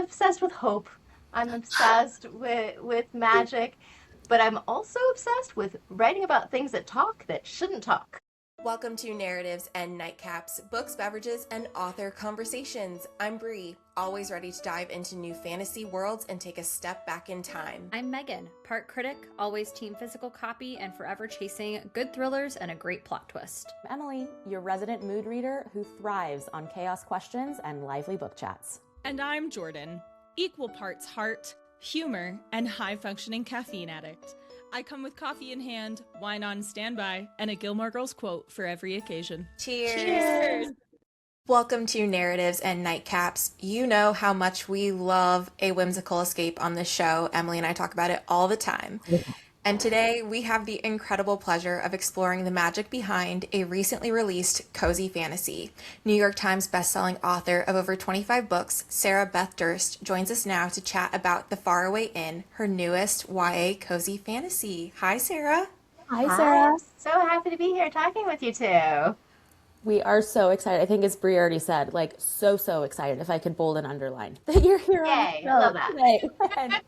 obsessed with hope. I'm obsessed with magic, but I'm also obsessed with writing about things that talk that shouldn't talk. Welcome to Narratives and Nightcaps, Books, Beverages, and Author Conversations. I'm Bree, always ready to dive into new fantasy worlds and take a step back in time. I'm Megan, part critic, always team physical copy, and forever chasing good thrillers and a great plot twist. I'm Emily, your resident mood reader who thrives on chaos questions and lively book chats. And I'm Jordan, equal parts heart, humor, and high-functioning caffeine addict. I come with coffee in hand, wine on standby, and a Gilmore Girls quote for every occasion. Cheers! Cheers! Welcome to Narratives and Nightcaps. You know how much we love a whimsical escape on this show. Emily and I talk about it all the time. And today we have the incredible pleasure of exploring the magic behind a recently released cozy fantasy. New York Times bestselling author of over 25 books, Sarah Beth Durst, joins us now to chat about The Faraway Inn, her newest YA cozy fantasy. Hi, Sarah. Hi, Sarah. I'm so happy to be here talking with you two. We are so excited. I think as Bree already said, like so excited, if I could bold and underline, that you're here Yay, on the I love show that. today.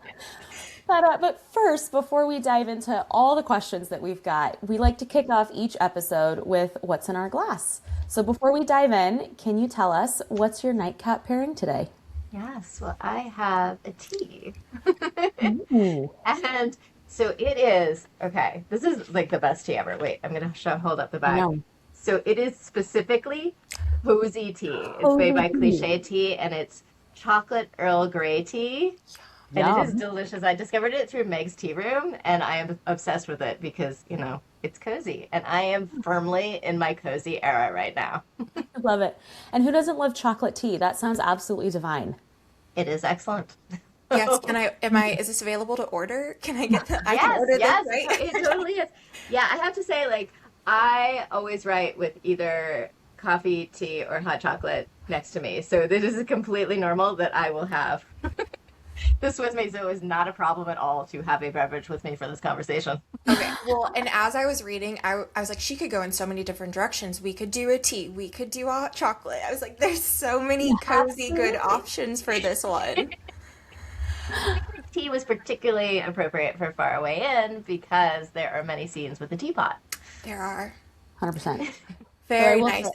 But first, before we dive into all the questions that we've got, we like to kick off each episode with what's in our glass. So before we dive in, can you tell us what's your nightcap pairing today? Yes, well, I have a tea. Ooh. And so it is, okay, this is like the best tea ever. Wait, I'm going to hold up the bag. No. So it is specifically cozy tea. It's made by Cliche Tea, and it's chocolate Earl Grey tea. And it is delicious. I discovered it through Meg's Tea Room, and I am obsessed with it because, you know, it's cozy. And I am firmly in my cozy era right now. I love it. And who doesn't love chocolate tea? That sounds absolutely divine. It is excellent. Yes, is this available to order? Can I get I can Yes, order yes, this, right? it totally is. Yeah, I have to say, like, I always write with either coffee, tea, or hot chocolate next to me. So this is completely normal that I will have this with me. So it was not a problem at all to have a beverage with me for this conversation. Okay, well, and as I was reading, I was like, she could go in so many different directions. We could do a tea. We could do a hot chocolate. I was like, there's so many cozy, good options for this one. Tea was particularly appropriate for Faraway Inn because there are many scenes with the teapot. There are. 100%. Very nice.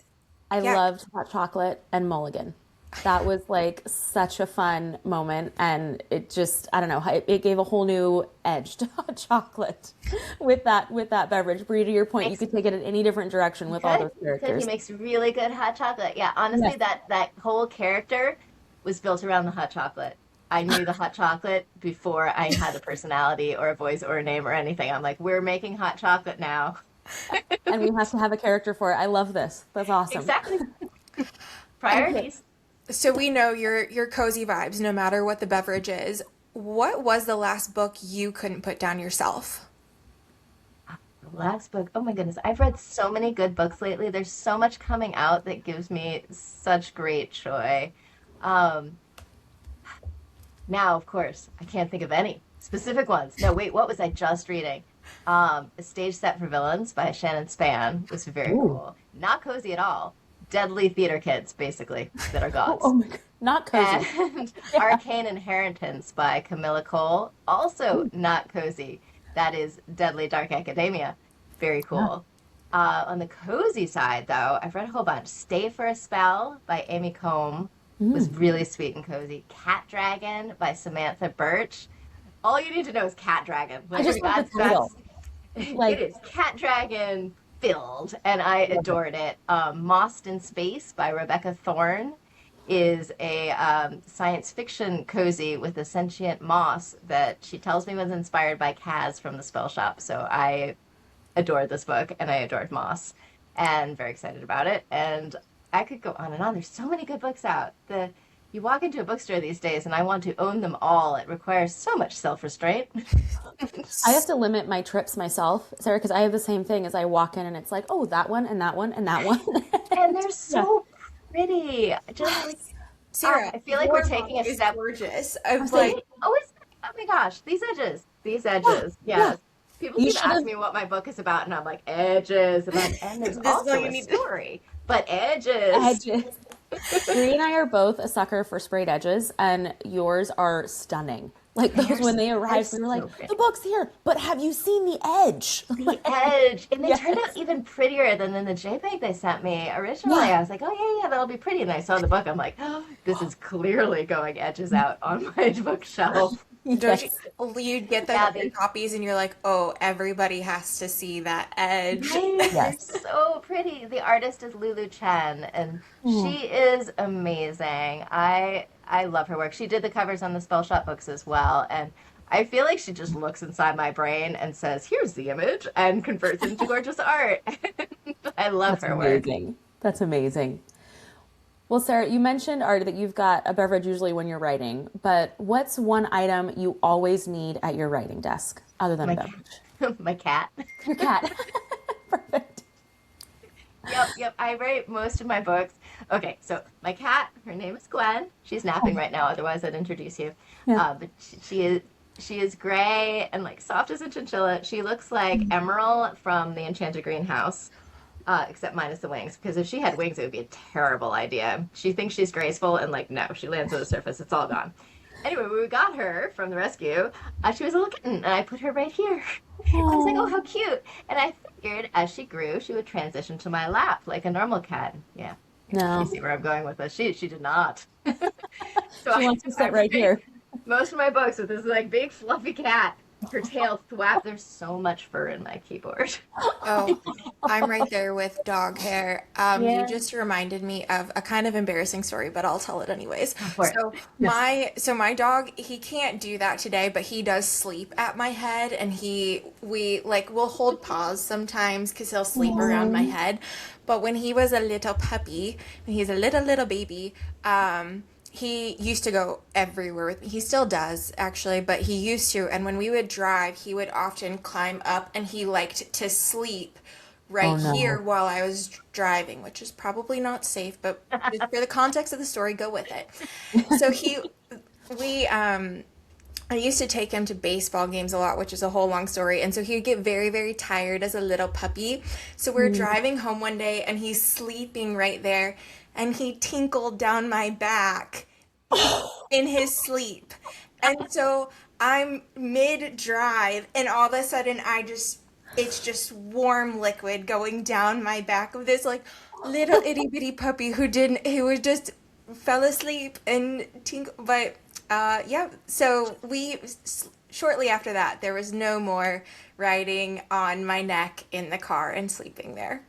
I loved hot chocolate and mulligan. That was like such a fun moment, and it just, I don't know, it gave a whole new edge to hot chocolate with that beverage. Bree, to your point, you could take it in any different direction with all those characters. He makes really good hot chocolate. Yeah, honestly, Yes. that whole character was built around the hot chocolate. I knew the hot chocolate before I had a personality or a voice or a name or anything. I'm like, we're making hot chocolate now. And we have to have a character for it. I love this. That's awesome. Exactly. Priorities. So we know your cozy vibes, no matter what the beverage is. What was the last book you couldn't put down yourself? The last book. Oh my goodness. I've read so many good books lately. There's so much coming out that gives me such great joy. Now, of course, I can't think of any specific ones. No, wait, what was I just reading? A Stage Set for Villains by Shannon Spann was very cool. Not cozy at all. Deadly theater kids, basically, that are gods. Oh my God. Not cozy. And Arcane Inheritance by Camilla Cole, also not cozy. That is Deadly Dark Academia. Very cool. On the cozy side, though, I've read a whole bunch. Stay for a Spell by Amy Combe was really sweet and cozy. Cat Dragon by Samantha Birch. All you need to know is Cat Dragon. I just love the title. It is Cat Dragon filled, and I adored it. Mossed in Space by Rebecca Thorne is a science fiction cozy with a sentient moss that she tells me was inspired by Kaz from the Spell Shop. So I adored this book, and I adored Moss, and very excited about it. And I could go on and on. There's so many good books out. You walk into a bookstore these days, and I want to own them all. It requires so much self-restraint. I have to limit my trips myself, Sarah, because I have the same thing as I walk in and it's like, oh, that one and that one and that one. And they're so pretty. Just like, Sarah, I feel like we're taking a step. Gorgeous. I was like, oh my gosh, these edges. Yes. People You keep should've- asking me what my book is about, and I'm like, edges. And there's This is also all you a need to- story, but edges. Edges. Bree and I are both a sucker for sprayed edges, and yours are stunning. Like those when they They're arrived, we were like, so pretty. the book's here, but have you seen the edge? The edge, and they turned out Yes. even prettier than in the JPEG they sent me. Originally, Yeah. I was like, oh yeah, yeah, that'll be pretty. And I saw the book, I'm like, oh, this is clearly going edges out on my bookshelf. Don't you, Yes. you'd get Yeah, the copies and you're like, oh, everybody has to see that edge. right? They're Yes. so pretty. The artist is Lulu Chen, and she is amazing. I love her work. She did the covers on the Spell Shop books as well, and I feel like she just looks inside my brain and says, "Here's the image," and converts it into gorgeous art. I love That's her work. amazing. That's amazing. Well, Sarah, you mentioned art that you've got a beverage usually when you're writing, but what's one item you always need at your writing desk other than a My beverage? my cat. Your cat. Perfect. Yep. I write most of my books. Okay, so my cat, her name is Gwen. She's napping right now. Otherwise, I'd introduce you. Yeah. But she is gray and like soft as a chinchilla. She looks like Emerald from the Enchanted Greenhouse, except minus the wings. Because if she had wings, it would be a terrible idea. She thinks she's graceful, and like no, she lands on the surface. It's all gone. Anyway, when we got her from the rescue, she was a little kitten, and I put her right here. I was like, oh, how cute. And I figured as she grew, she would transition to my lap like a normal cat. Yeah. No. You see where I'm going with this. She did not. So She wants to sit I right here. most of my books with this like big fluffy cat. Her tail thwap. There's so much fur in my keyboard. Oh, I'm right there with dog hair. Yeah. You just reminded me of a kind of embarrassing story, but I'll tell it anyways. for it. So my dog, he can't do that today, but he does sleep at my head, and we'll hold paws sometimes because he'll sleep around my head. But when he was a little puppy, when he's a little baby, he used to go everywhere with me. He still does, actually, but he used to. And when we would drive, he would often climb up, and he liked to sleep right Oh, no. here while I was driving, which is probably not safe, but just for the context of the story, go with it. So I used to take him to baseball games a lot, which is a whole long story. And so he would get very, very tired as a little puppy. So we're driving home one day, and he's sleeping right there, and he tinkled down my back in his sleep. And so I'm mid-drive, and all of a sudden it's just warm liquid going down my back of this like little itty bitty puppy who was just fell asleep and tinkled. But yeah, so shortly after that, there was no more riding on my neck in the car and sleeping there.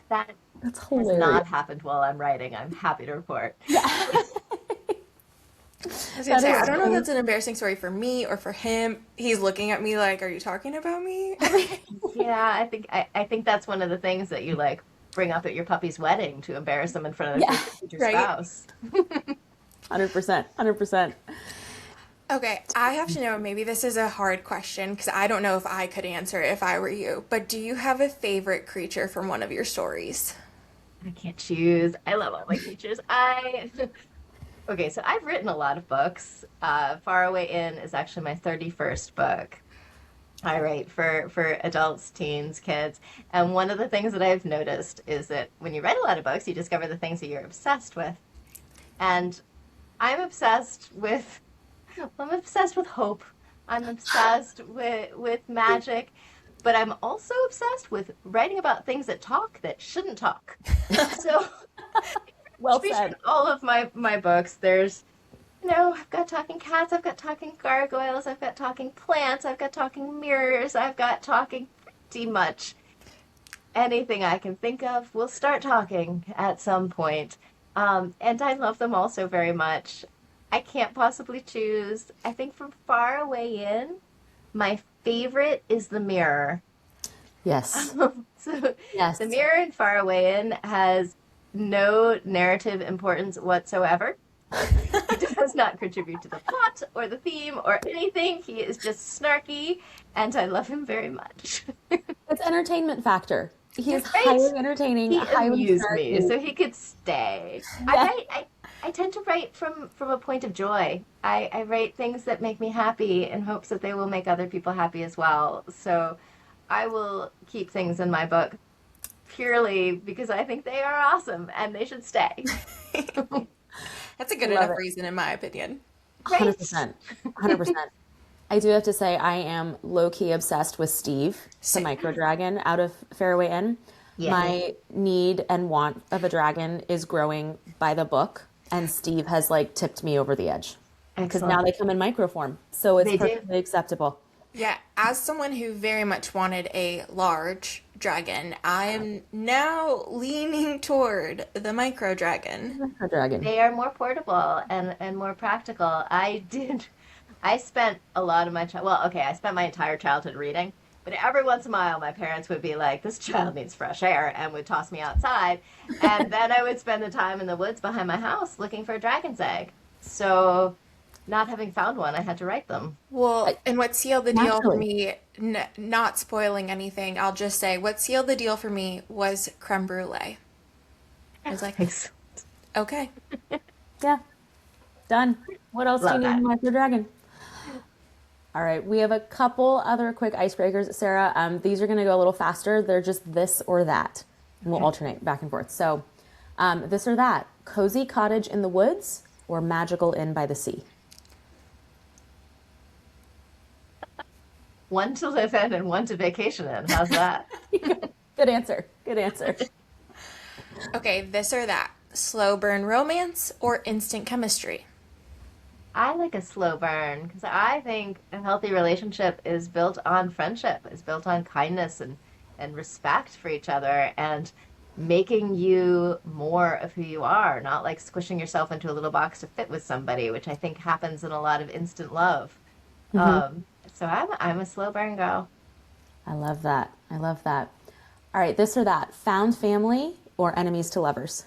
That That's has hilarious. not happened while I'm writing. I'm happy to report. I was gonna That say, is I don't know if funny. that's an embarrassing story for me or for him. He's looking at me like, are you talking about me? Yeah, I think that's one of the things that you like bring up at your puppy's wedding to embarrass them in front of their Yeah, future right. spouse. 100%. 100%. Okay, I have to know, maybe this is a hard question because I don't know if I could answer it if I were you, but do you have a favorite creature from one of your stories? I can't choose. I love all my creatures. Okay, so I've written a lot of books. Faraway Inn is actually my 31st book. I write for adults, teens, kids. And one of the things that I've noticed is that when you write a lot of books, you discover the things that you're obsessed with. And I'm obsessed with hope. I'm obsessed with magic, but I'm also obsessed with writing about things that talk that shouldn't talk. So Well featured said. in all of my books. There's, I've got talking cats, I've got talking gargoyles, I've got talking plants, I've got talking mirrors, I've got talking pretty much anything I can think of will start talking at some point. And I love them all so very much. I can't possibly choose. I think from Far Away In, my favorite is the mirror. Yes. So Yes. the mirror in Far Away In has no narrative importance whatsoever. He does not contribute to the plot or the theme or anything. He is just snarky, and I love him very much. It's entertainment factor. He is Right. highly entertaining, He highly amused me, snarky. so he could stay. Yeah. I tend to write from a point of joy. I write things that make me happy in hopes that they will make other people happy as well. So I will keep things in my book purely because I think they are awesome and they should stay. That's a I good love enough it. reason, in my opinion. Right. 100%. 100%. I do have to say, I am low-key obsessed with Steve, the Same. micro dragon out of Faraway Inn. Yes. My need and want of a dragon is growing by the book, and Steve has like tipped me over the edge because now Excellent. they come in micro form, so it's They do. perfectly acceptable. Yeah, as someone who very much wanted a large dragon, I am now leaning toward the micro dragon. Micro dragon. They are more portable and more practical. I spent a lot of my well, okay, I spent my entire childhood reading, but every once in a while my parents would be like, "This child needs fresh air," and would toss me outside, and then I would spend the time in the woods behind my house looking for a dragon's egg. So, not having found one, I had to write them. Well, and what sealed the deal for Naturally. me, n not spoiling anything, I'll just say what sealed the deal for me was creme brulee. I was like, Thanks. okay. Yeah, done. What else do you Love need in that. Micro Dragon? All right, we have a couple other quick icebreakers, Sarah. These are going to go a little faster. They're just this or that, and we'll alternate back and forth. So, this or that: cozy cottage in the woods or magical inn by the sea. One to live in and one to vacation in. How's that? Good answer. Good answer. Okay, this or that. Slow burn romance or instant chemistry? I like a slow burn because I think a healthy relationship is built on friendship, is built on kindness and respect for each other and making you more of who you are, not like squishing yourself into a little box to fit with somebody, which I think happens in a lot of instant love. So I'm a slow burn girl. I love that. I love that. All right, this or that: found family or enemies to lovers.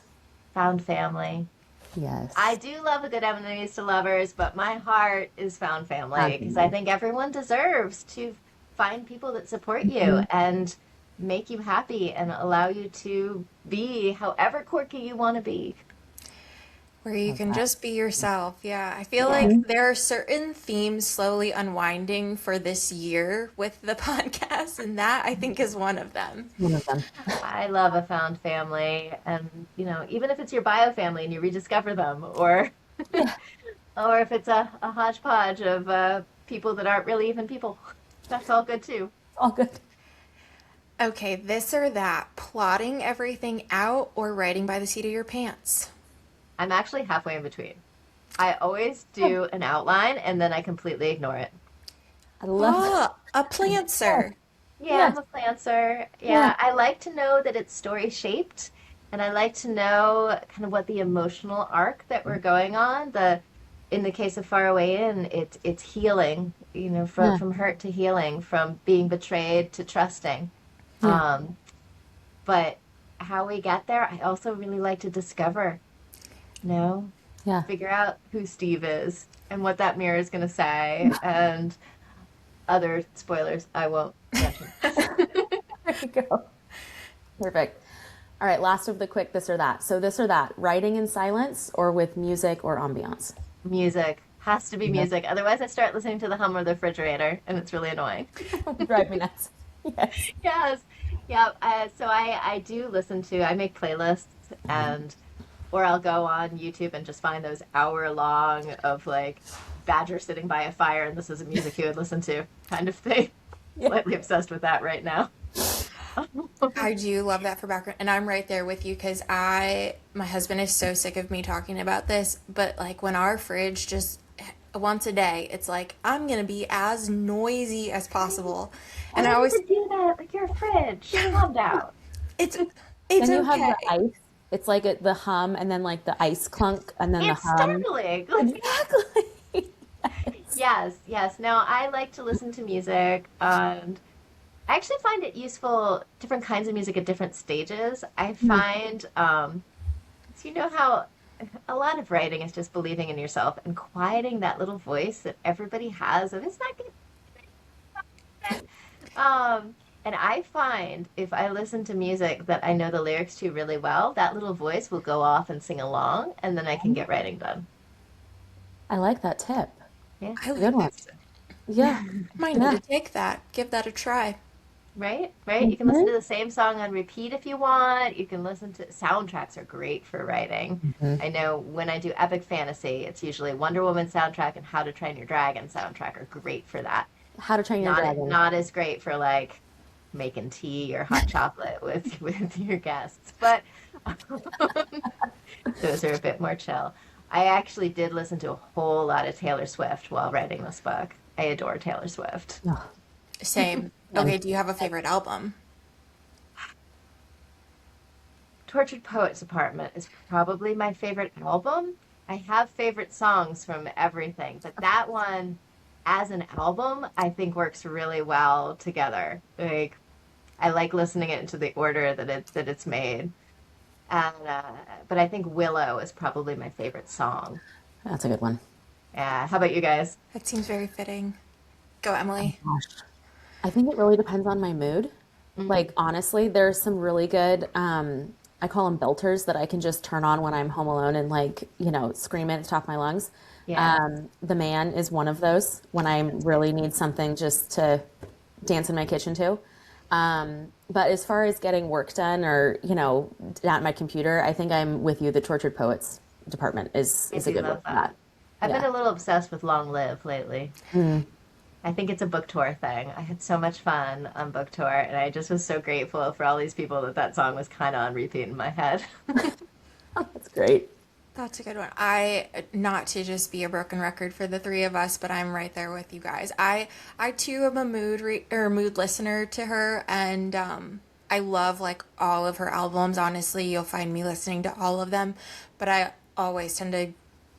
Found family. Yes. I do love a good enemies to lovers, but my heart is found family Found because I family. think everyone deserves to find people that support you and make you happy and allow you to be however quirky you want to be. Where you Love can that. just be yourself. Yeah, I feel Yeah. like there are certain themes slowly unwinding for this year with the podcast, and that I think is one of them. One of them. I love a found family and even if it's your bio family and you rediscover them or if it's a hodgepodge of people that aren't really even people. That's all good too. All good. Okay, this or that. Plotting everything out or writing by the seat of your pants? I'm actually halfway in between. I always do an outline and then I completely ignore it. I love that. Oh, a plantser. Yeah, Yes. I'm a plancer. Yeah. Yeah, I like to know that it's story shaped and I like to know kind of what the emotional arc that we're going on. In the case of Faraway Inn, it's healing, Yeah. from hurt to healing, from being betrayed to trusting. Yeah. But how we get there, I also really like to discover, Yeah. figure out who Steve is and what that mirror is going to say and other spoilers I won't mention. There you go. Perfect. All right, last of the quick this or that. So this or that, writing in silence or with music or ambiance. Music. Has to be Yeah. music. Otherwise, I start listening to the hum of the refrigerator, and it's really annoying. Drive me nuts. Yes. Yes. Yeah. So I do listen to, I make playlists, or I'll go on YouTube and just find those hour long of like Badger sitting by a fire, and this is a music you would listen to kind of thing. Yeah. Slightly obsessed with that right now. I do love that for background, and I'm right there with you because my husband is so sick of me talking about this, but like when our fridge just once a day, it's like I'm gonna be as noisy as possible, and I Why always does it do that? Like your fridge. Calm down. it's Then you have okay. the ice. It's like the hum and then like the ice clunk and then the It's hum. startling. Exactly. Yes, yes. Now, I like to listen to music, and I actually find it useful, different kinds of music at different stages. I find, so you know how a lot of writing is just believing in yourself and quieting that little voice that everybody has of it's not good. And I find if I listen to music that I know the lyrics to really well, that little voice will go off and sing along, and then I can get writing done. I like that tip. Yeah. I Good one. like Yeah. might Yeah. need to take that, give that a try. Right? Right? You can listen to the same song on repeat if you want. You can listen to soundtracks are great for writing. I know when I do epic fantasy, it's usually Wonder Woman soundtrack and How to Train Your Dragon soundtrack are great for that. How to Train Your Not Dragon. not as great for like making tea or hot chocolate with your guests, but those are a bit more chill. I actually did listen to a whole lot of Taylor Swift while writing this book. I adore Taylor Swift. Oh, Same. Okay, do you have a favorite album? Tortured Poets Apartment is probably my favorite album. I have favorite songs from everything, but that one as an album I think works really well together. Like I like listening it into the order that it's made. And but I think Willow is probably my favorite song. that's a good one. Yeah, how about you guys? That seems very fitting. Go, Emily. Gosh. I think it really depends on my mood. Like, honestly, there's some really good, I call them belters that I can just turn on when I'm home alone and, like, scream it at the top of my lungs. Yeah. The Man is one of those when I really need something just to dance in my kitchen to. But as far as getting work done or, at my computer, I think I'm with you. The Tortured Poets department is I a do good one love for that. that. I've been Yeah. a little obsessed with Long Live lately. I think it's a book tour thing. I had so much fun on book tour, and I just was so grateful for all these people that song was kind of on repeat in my head. That's great. That's a good one. Not to just be a broken record for the three of us, but I'm right there with you guys. I too am a mood listener to her, and I love like all of her albums. Honestly, you'll find me listening to all of them, but I always tend to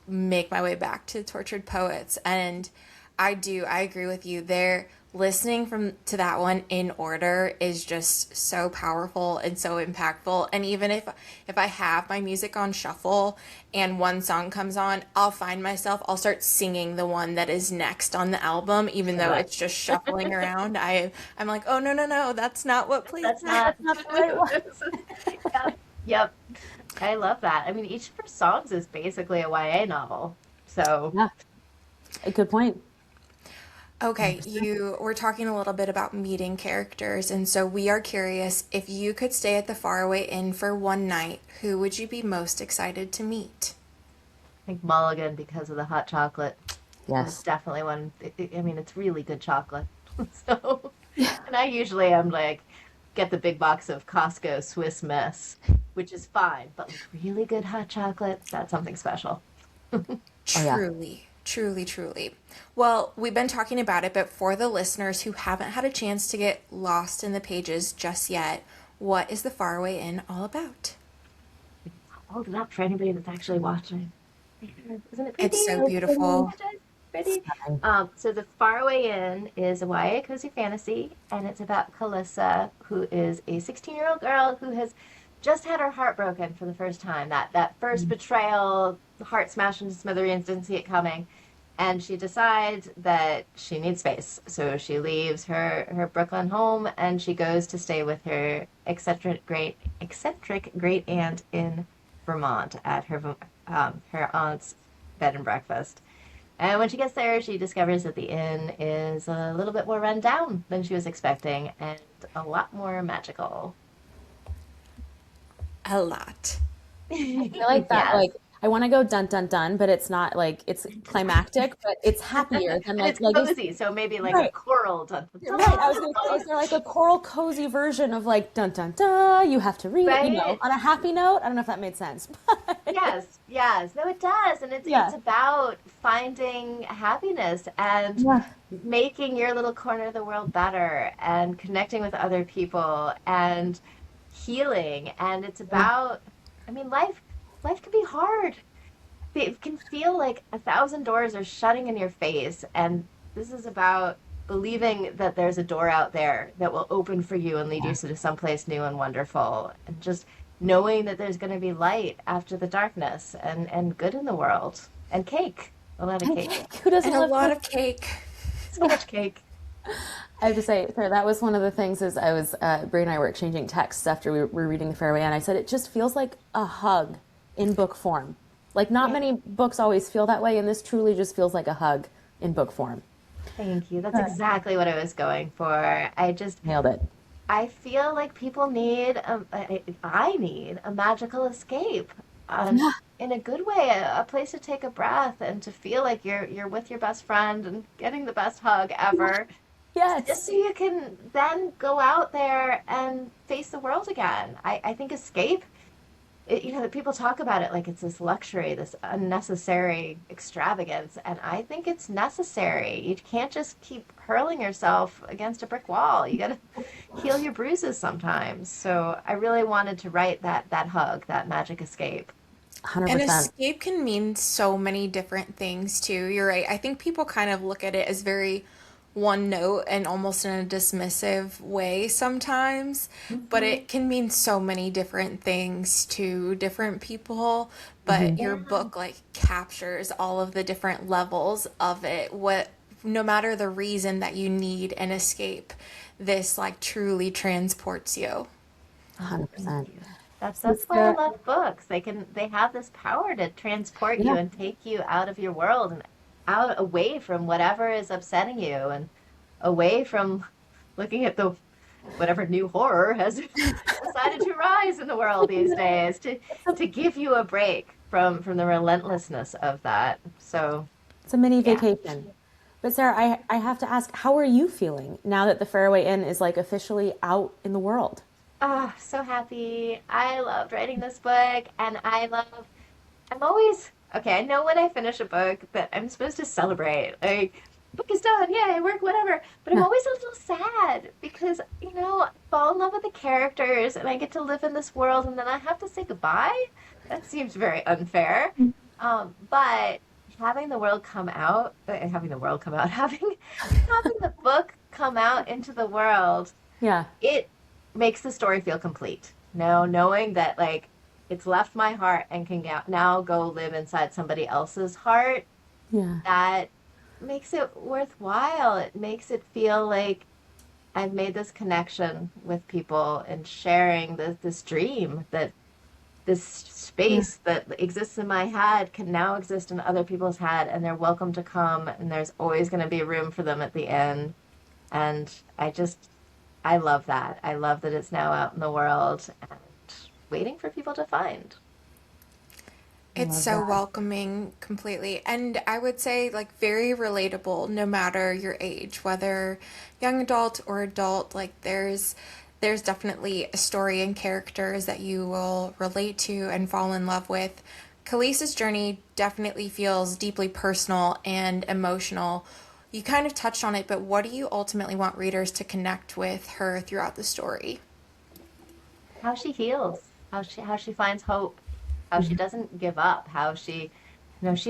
make my way back to Tortured Poets, and I agree with you. There, listening to that one in order is just so powerful and so impactful. And even if I have my music on shuffle and one song comes on, I'll start singing the one that is next on the album, even though it's just shuffling around. I'm like, oh no, that's not what plays That's next. not. Not the right one. Yep. Yep. I love that. I mean, each of her songs is basically a YA novel. So, Yeah, a good point. Okay, you were talking a little bit about meeting characters, and so we are curious if you could stay at the Faraway Inn for one night, who would you be most excited to meet? I think Mulligan because of the hot chocolate. It's Yes. definitely one. I mean, it's really good chocolate. So, and I usually am like, get the big box of Costco Swiss Miss, which is fine, but like really good hot chocolate, that's something special. Oh, yeah. Truly, truly, truly. Well, we've been talking about it, but for the listeners who haven't had a chance to get lost in the pages just yet, what is the Faraway Inn all about? Hold it up for anybody that's actually watching. Isn't it pretty? It's so beautiful. Pretty. So the Faraway Inn is a YA cozy fantasy, and it's about Calissa, who is a 16-year-old girl who has just had her heart broken for the first time. That first betrayal, the heart smashed into smithereens, didn't see it coming, and she decides that she needs space. So she leaves her Brooklyn home and she goes to stay with her eccentric great aunt in Vermont at her aunt's bed and breakfast. And when she gets there, she discovers that the inn is a little bit more run down than she was expecting and a lot more magical. A lot. I feel like that, Yes. like, I want to go dun dun dun, but it's not like it's climactic, but it's happier than And like it's like cozy, so maybe like a right. choral dun dun Right. I was dun. gonna say, is there like a choral cozy version of like dun dun dun? You have to read it, Right? on a happy note. I don't know if that made sense. Yes, yes. No, it does. And Yeah. it's about finding happiness and Yeah. making your little corner of the world better and connecting with other people and healing. And it's about, I mean, life can be hard. It can feel like 1,000 doors are shutting in your face, and this is about believing that there's a door out there that will open for you and lead you to someplace new and wonderful, and just knowing that there's going to be light after the darkness and good in the world and cake, a lot of cake, Who doesn't And a love lot cake? of cake. so much cake. I have to say, Sarah, that was one of the things is I was, Brie and I were exchanging texts after we were reading The Fairway, and I said, it just feels like a hug in book form. Like not many books always feel that way, and this truly just feels like a hug in book form. Thank you. That's exactly what I was going for. I just Nailed it. I feel like people need, I need a magical escape, Yeah. in a good way, a place to take a breath and to feel like you're with your best friend and getting the best hug ever, just Yes. so you can then go out there and face the world again. I think escape, people talk about it like it's this luxury, this unnecessary extravagance, and I think it's necessary. You can't just keep hurling yourself against a brick wall. You got to heal your bruises sometimes. So I really wanted to write that hug, that magic escape. And 100%. escape can mean so many different things too. You're right. I think people kind of look at it as very one note and almost in a dismissive way sometimes, but Hmm. it can mean so many different things to different people. But Hmm. your Yeah. book like captures all of the different levels of it. What no matter the reason that you need an escape, this like truly transports you. Oh, thank 100%. you. That's So that's why I Sarah, love books. They have this power to transport you yeah. and take you out of your world and out away from whatever is upsetting you and away from looking at the whatever new horror has decided to rise in the world these days to give you a break from the relentlessness of that. So, It's a mini yeah. vacation. But Sarah, I have to ask, how are you feeling now that the Faraway Inn is like officially out in the world? Ah, so happy. I loved writing this book, and I'm always, okay, I know when I finish a book that I'm supposed to celebrate. Like, book is done, yay, work, whatever. But I'm Yeah. always a little sad because, I fall in love with the characters and I get to live in this world and then I have to say goodbye. That seems very unfair. But having the world come out, having the world come out, having the book come out into the world, Yeah. it makes the story feel complete. Now, knowing that like it's left my heart and can now go live inside somebody else's heart, Yeah. that makes it worthwhile. It makes it feel like I've made this connection with people and sharing this dream that this Yeah. space that exists in my head can now exist in other people's head and they're welcome to come and there's always going to be room for them at the end. And I love that. I love that it's now out in the world and waiting for people to find. I It's love so that. welcoming completely. And I would say like very relatable no matter your age, whether young adult or adult, like there's definitely a story and characters that you will relate to and fall in love with. Khalees's journey definitely feels deeply personal and emotional. You kind of touched on it, but what do you ultimately want readers to connect with her throughout the story? How she heals, how she finds hope, how she doesn't give up, how she's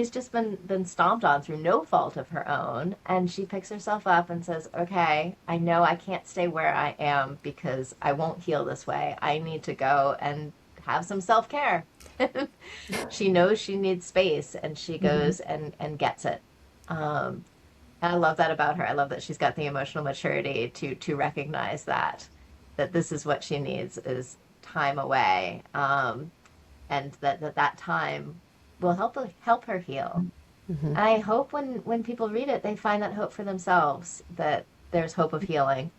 just been stomped on through no fault of her own, and she picks herself up and says, "Okay, I know I can't stay where I am because I won't heal this way. I need to go and have some self-care." She knows she needs space, and she Mhm. goes and gets it. Um, and I love that about her. I love that she's got the emotional maturity to recognize that this is what she needs is time away, and that time will help her heal. Mhm. And I hope when people read it, they find that hope for themselves. That there's hope of healing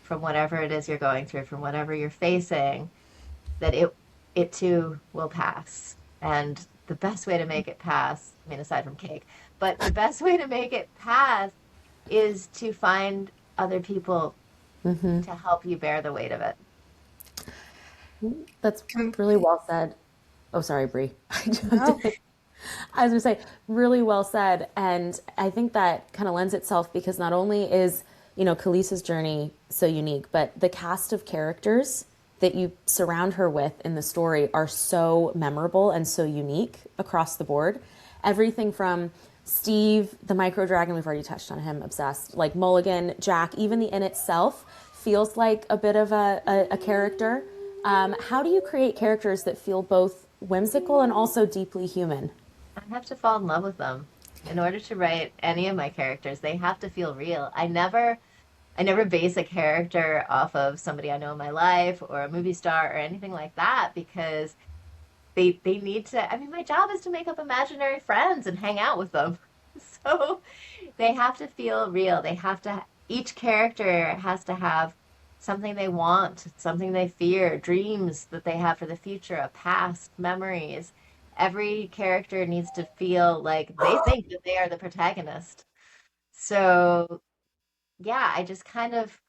from whatever it is you're going through, from whatever you're facing. That it too will pass. And the best way to make it pass, I mean, aside from cake, but the best way to make it pass is to find other people Mhm. to help you bear the weight of it. That's Com- really well said. Oh, sorry, Bree. I jumped No. in. I was going to say, really well said. And I think that kind of lends itself because not only is, Khalees's journey so unique, but the cast of characters that you surround her with in the story are so memorable and so unique across the board. Everything from Steve, the micro dragon, we've already touched on him, obsessed, like Mulligan, Jack, even the inn itself feels like a bit of a character. How do you create characters that feel both whimsical and also deeply human? I have to fall in love with them. In order to write any of my characters, they have to feel real. I never base a character off of somebody I know in my life or a movie star or anything like that because they need to, I mean, my job is to make up imaginary friends and hang out with them. So they have to feel real. Each character has to have something they want, something they fear, dreams that they have for the future, a past, memories. Every character needs to feel like they think that they are the protagonist. So, yeah, I just kind of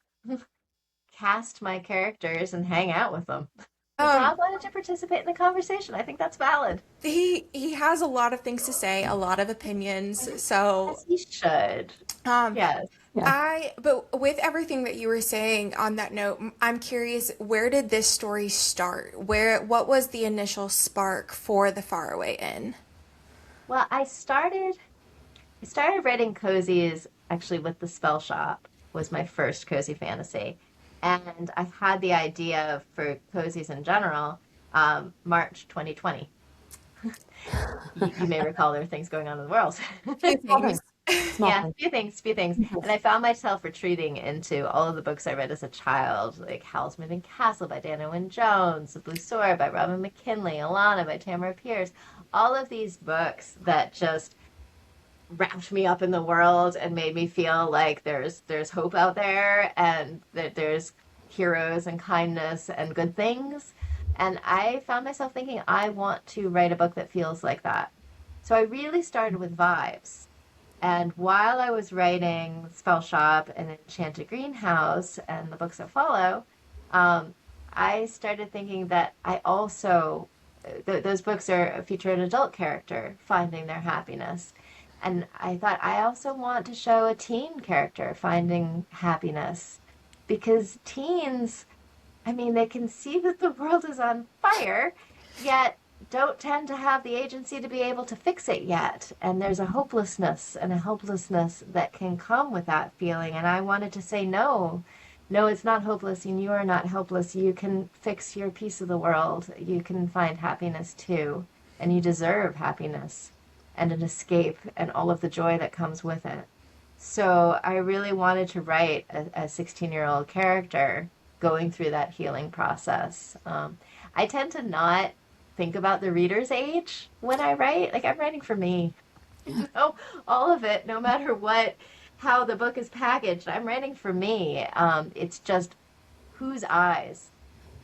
cast my characters and hang out with them. The Um, dog wanted to participate in the conversation. I think that's valid. he has a lot of things to say, a lot of opinions. So, As he should. um, Yes. Yeah. but with everything that you were saying on that note, I'm curious, where did this story start? What was the initial spark for the Faraway Inn? Well, I started writing cozies actually with the Spell Shop was my first cozy fantasy. And I've had the idea for cozies in general, March 2020. You may recall there were things going on in the world. Few Small things. things. Small Yeah, things. few things. And I found myself retreating into all of the books I read as a child, like Howl's Moving Castle by Dana Wynne Jones, The Blue Sword by Robin McKinley, Alana by Tamara Pierce. All of these books that just wrapped me up in the world and made me feel like there's hope out there and that there's heroes and kindness and good things. And I found myself thinking I want to write a book that feels like that. So I really started with vibes. And while I was writing Spell Shop and Enchanted Greenhouse and the books that follow, um, I started thinking that I also, those books are feature an adult character finding their happiness. And I thought I also want to show a teen character finding happiness because teens, I mean, they can see that the world is on fire, yet don't tend to have the agency to be able to fix it yet. And there's a hopelessness and a helplessness that can come with that feeling. And I wanted to say, no, no, it's not hopeless, and you are not helpless. You can fix your piece of the world. You can find happiness too, and you deserve happiness and an escape and all of the joy that comes with it. So I really wanted to write a 16-year-old character going through that healing process. I tend to not think about the reader's age when I write. Like I'm writing for me. Oh, all of it, no matter what, how the book is packaged. I'm writing for me. It's just whose eyes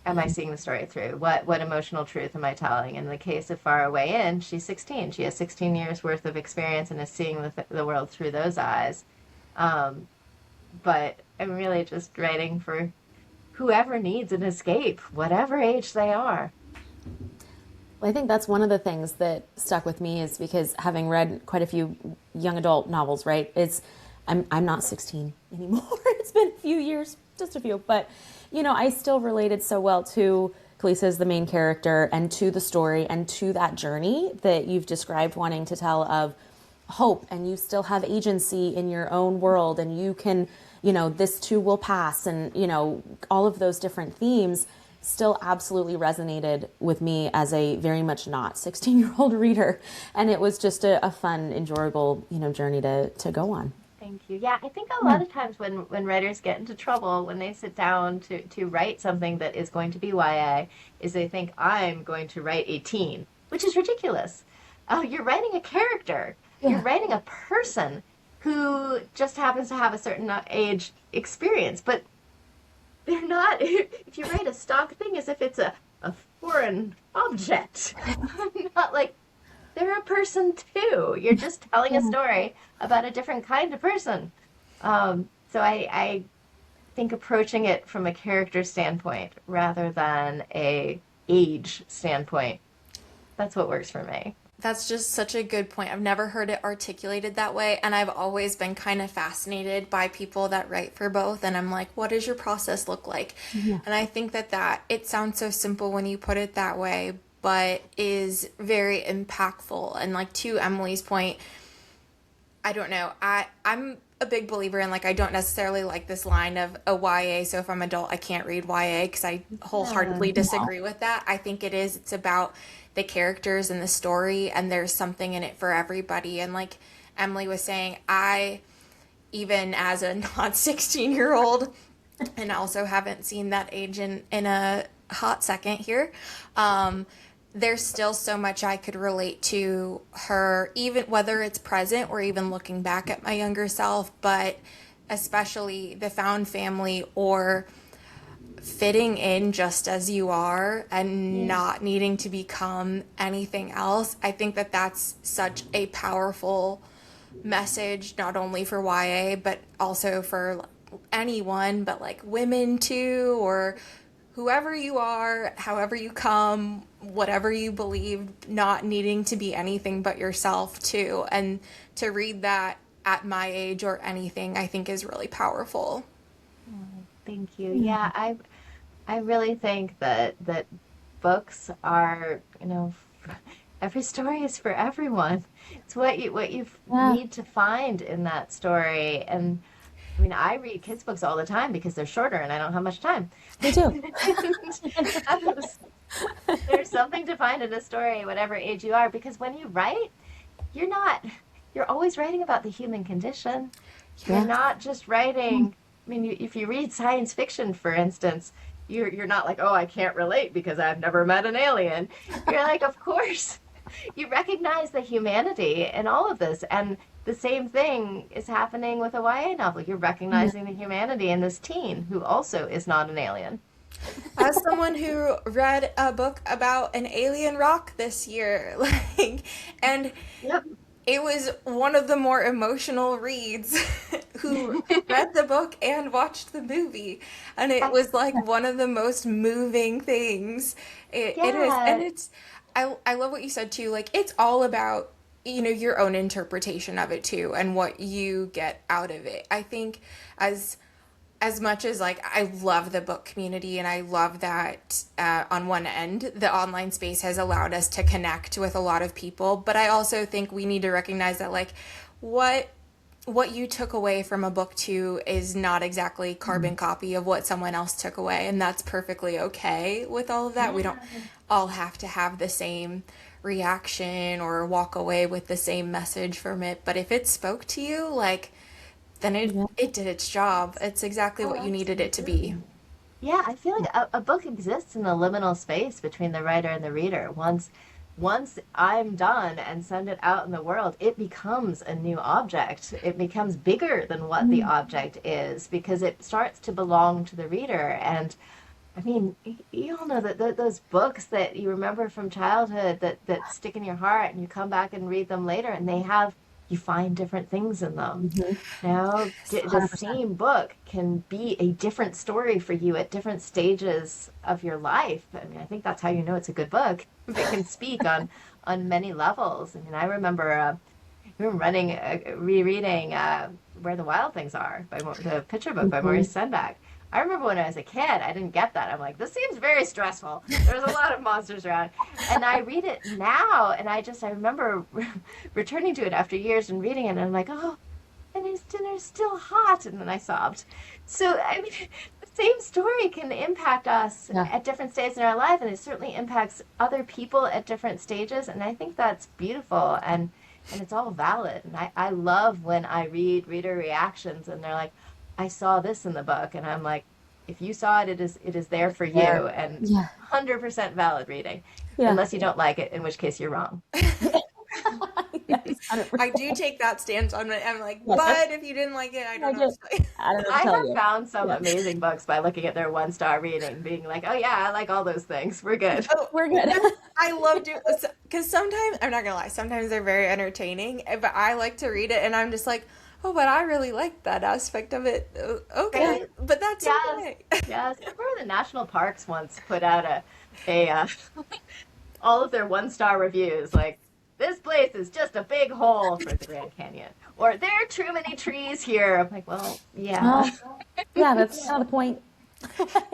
am I seeing the story through? What emotional truth am I telling? In the case of Faraway Inn, she's 16. She has 16 years worth of experience and is seeing the world through those eyes. Um, but I'm really just writing for whoever needs an escape, whatever age they are. Well, I think that's one of the things that stuck with me is because having read quite a few young adult novels, right? I'm not 16 anymore. It's been a few years, just a few, but I still related so well to Khaleesa as the main character and to the story and to that journey that you've described wanting to tell of hope, and you still have agency in your own world, and you can, this too will pass, and all of those different themes still absolutely resonated with me as a very much not 16-year-old reader. And it was just a fun, enjoyable, journey to go on. Thank you. Yeah, I think a lot of times when writers get into trouble, when they sit down to write something that is going to be YA, is they think I'm going to write a teen, which is ridiculous. You're writing a character. You're writing a person who just happens to have a certain age experience, but they're not. If you write a stock thing as if it's a foreign object, not like they're a person too. You're just telling a story about a different kind of person. So I think approaching it from a character standpoint rather than a age standpoint, that's what works for me. That's just such a good point. I've never heard it articulated that way, and I've always been kind of fascinated by people that write for both, and I'm like, what does your process look like? And I think that it sounds so simple when you put it that way, but is very impactful. And like to Emily's point, I don't know. I'm a big believer in I don't necessarily like this line of a YA. So if I'm adult, I can't read YA because I wholeheartedly disagree with that. I think it's about the characters and the story, and there's something in it for everybody. And like Emily was saying, I, even as a not 16-year-old, and also haven't seen that age in a hot second here, there's still so much I could relate to her, even whether it's present or even looking back at my younger self, but especially the found family or fitting in just as you are and Yeah. not needing to become anything else. I think that that's such a powerful message, not only for YA, but also for anyone, but like women too, or whoever you are, however you come, whatever you believe, not needing to be anything but yourself too. And to read that at my age or anything, I think is really powerful. Oh, thank you. Yeah, I really think that books are, every story is for everyone. It's what you Yeah, need to find in that story. And I mean, I read kids' books all the time because they're shorter and I don't have much time. me too. And there's something to find in a story, whatever age you are, because when you write, you're not, you're always writing about the human condition. You're Yeah. not just writing, I mean, if you read science fiction, for instance, you're not like, oh, I can't relate because I've never met an alien. You're like, of course, you recognize the humanity in all of this. And the same thing is happening with a YA novel. You're recognizing the humanity in this teen who also is not an alien. As someone who read a book about an alien rock this year, like, and Yep. it was one of the more emotional reads who read the book and watched the movie. And it was like one of the most moving things. It is. And Yeah. I love what you said too. Like, it's all about, your own interpretation of it too and what you get out of it. I think as as much as like I love the book community and I love that on one end the online space has allowed us to connect with a lot of people, but I also think we need to recognize that like what what you took away from a book too is not exactly carbon copy of what someone else took away, and that's perfectly okay with all of that. We don't all have to have the same reaction or walk away with the same message from it, but if it spoke to you, like then it did its job. It's exactly Oh, what you needed it to be. absolutely. Yeah, I feel like a book exists in the liminal space between the writer and the reader. Once I'm done and send it out in the world, it becomes a new object. It becomes bigger than what the object is because it starts to belong to the reader. And I mean, you all know that those books that you remember from childhood that stick in your heart and you come back and read them later and you find different things in them. Now, the 100%. same book can be a different story for you at different stages of your life. I mean, I think that's how you know it's a good book. It can speak on many levels. I mean, I remember rereading Where the Wild Things Are by the picture book by Maurice Sendak. I remember when I was a kid, I didn't get that. I'm like, this seems very stressful. There's a lot of monsters around. And I read it now, and I remember returning to it after years and reading it, and I'm like, oh, and his dinner's still hot. And then I sobbed. So, I mean, the same story can impact us Yeah. at different stages in our life, and it certainly impacts other people at different stages. And I think that's beautiful, and it's all valid. And I love when I read reader reactions, and they're like, I saw this in the book, and I'm like, if you saw it, it is there for you, There. and Yeah. 100% valid reading, Yeah. unless you don't like it, in which case you're wrong. Yes, I 100%. do take that stance on it. I'm like, Yes, but if you didn't like it, I I don't know just, what to say. I don't know what I to tell have you. found some Yeah. amazing books by looking at their one-star reading, being like, oh yeah, I like all those things. We're good. Oh, We're good. I love doing because sometimes I'm not gonna lie, sometimes they're very entertaining, but I like to read it and I'm just like, oh, but I really like that aspect of it. Okay, Right? but that's Yes. okay. Yes. I remember the national parks once put out a all of their one-star reviews, like, this place is just a big hole for the Grand Canyon. Or there are too many trees here. I'm like, well, yeah. Well, yeah, that's not the point.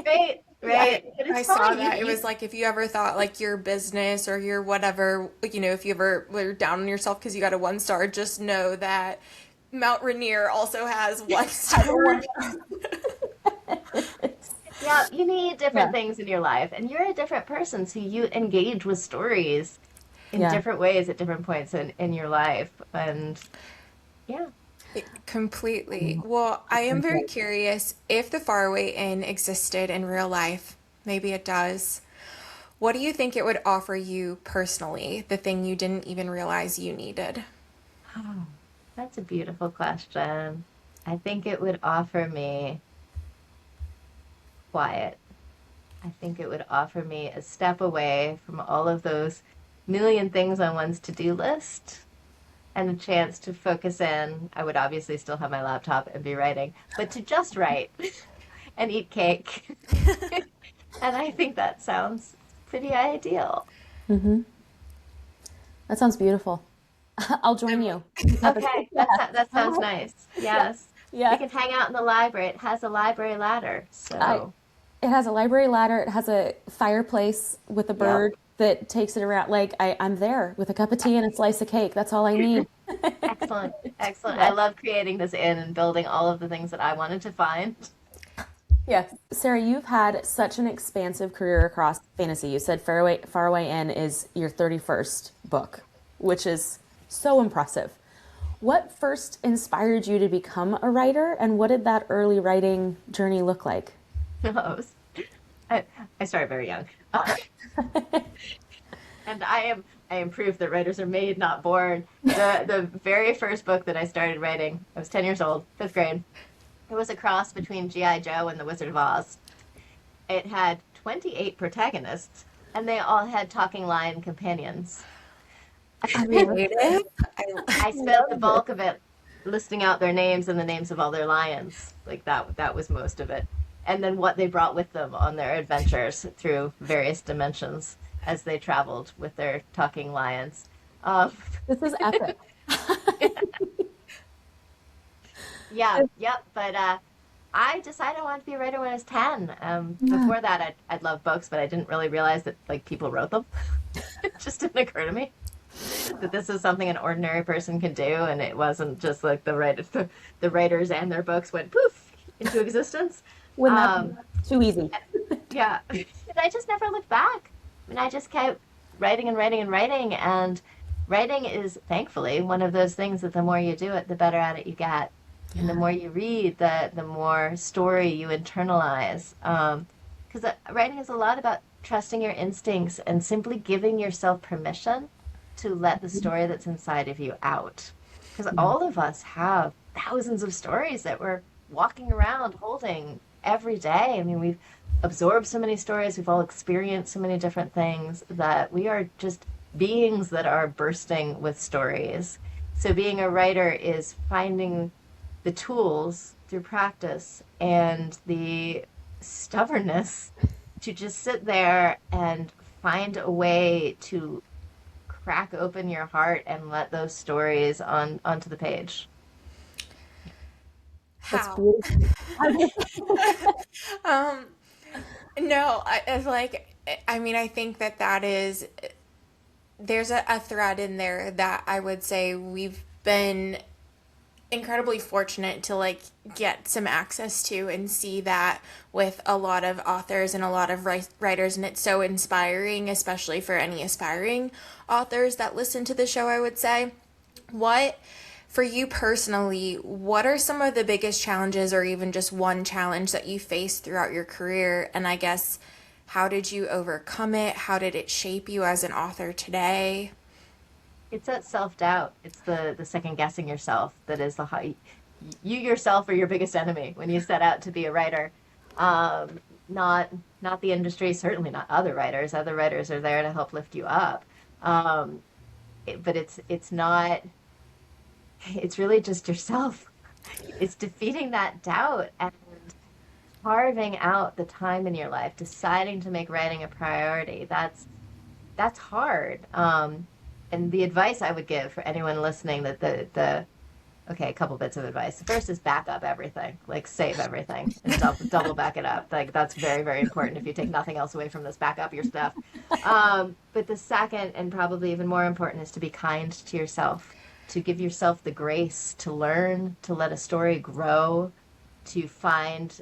Right, I, right. But I it's saw fine. that. It was like if you ever thought like your business or your whatever, if you ever were down on yourself because you got a 1 star, just know that Mount Rainier also has 1 star. Yeah, you need different Yeah. things in your life, and you're a different person, so you engage with stories in Yeah. different ways at different points in your life. And yeah. Completely. Well, I am very curious if the Faraway Inn existed in real life. Maybe it does. What do you think it would offer you personally, the thing you didn't even realize you needed? Oh, that's a beautiful question. I think it would offer me quiet. I think it would offer me a step away from all of those million things on one's to-do list and a chance to focus in. I would obviously still have my laptop and be writing, but to just write and eat cake. And I think that sounds pretty ideal. That sounds beautiful. I'll join you. Okay, that sounds nice. Yes. We Yeah. can hang out in the library. It has a library ladder, I, so it has a library ladder. It has a fireplace with a yep. bird that takes it around. Like I'm there with a cup of tea and a slice of cake. That's all I need. Excellent. Excellent. I Yeah. love creating this inn and building all of the things that I wanted to find. Yes. Sarah, you've had such an expansive career across fantasy. You said Faraway Inn is your 31st book, which is so impressive. What first inspired you to become a writer, and what did that early writing journey look like? I, I started very young. And I am proof that writers are made, not born. The very first book that I started writing, I was 10 years old, fifth grade. It was a cross between G.I. Joe and The Wizard of Oz. It had 28 protagonists, and they all had talking lion companions. Creative. I spent the bulk of it listing out their names and the names of all their lions. Like that was most of it. And then what they brought with them on their adventures through various dimensions as they traveled with their talking lions. Um, This is epic. yeah, yep. But I decided I wanted to be a writer when I was 10. Before that, I'd loved books, but I didn't really realize that like people wrote them. It just didn't occur to me that this is something an ordinary person can do, and it wasn't just like the writers and their books went poof into existence. Wouldn't Um, that be too easy? yeah, and I just never looked back. I mean, I just kept writing and writing and writing, and writing is thankfully one of those things that the more you do it, the better at it you get, and the more you read, the more story you internalize. Because writing is a lot about trusting your instincts and simply giving yourself permission to let the story that's inside of you out. Because all of us have thousands of stories that we're walking around holding every day. I mean, we've absorbed so many stories, we've all experienced so many different things that we are just beings that are bursting with stories. So being a writer is finding the tools through practice and the stubbornness to just sit there and find a way to crack open your heart and let those stories onto the page. That's How? beautiful. Um, no, it's like, I mean, I think that is, there's a thread in there that I would say we've been incredibly fortunate to like get some access to and see that with a lot of authors and a lot of writers, and it's so inspiring, especially for any aspiring authors that listen to the show. I would say, what for you personally, what are some of the biggest challenges, or even just one challenge that you faced throughout your career, and I guess how did you overcome it? How did it shape you as an author today? It's that self-doubt. It's the second guessing yourself that is you yourself are your biggest enemy when you set out to be a writer. Not the industry, certainly not other writers. Other writers are there to help lift you up. But it's not. It's really just yourself. It's defeating that doubt and carving out the time in your life, deciding to make writing a priority. That's hard. And the advice I would give for anyone listening that okay, a couple bits of advice. The first is back up everything, like save everything and double back it up. Like that's very, very important. If you take nothing else away from this, back up your stuff. But the second, and probably even more important, is to be kind to yourself, to give yourself the grace to learn, to let a story grow, to find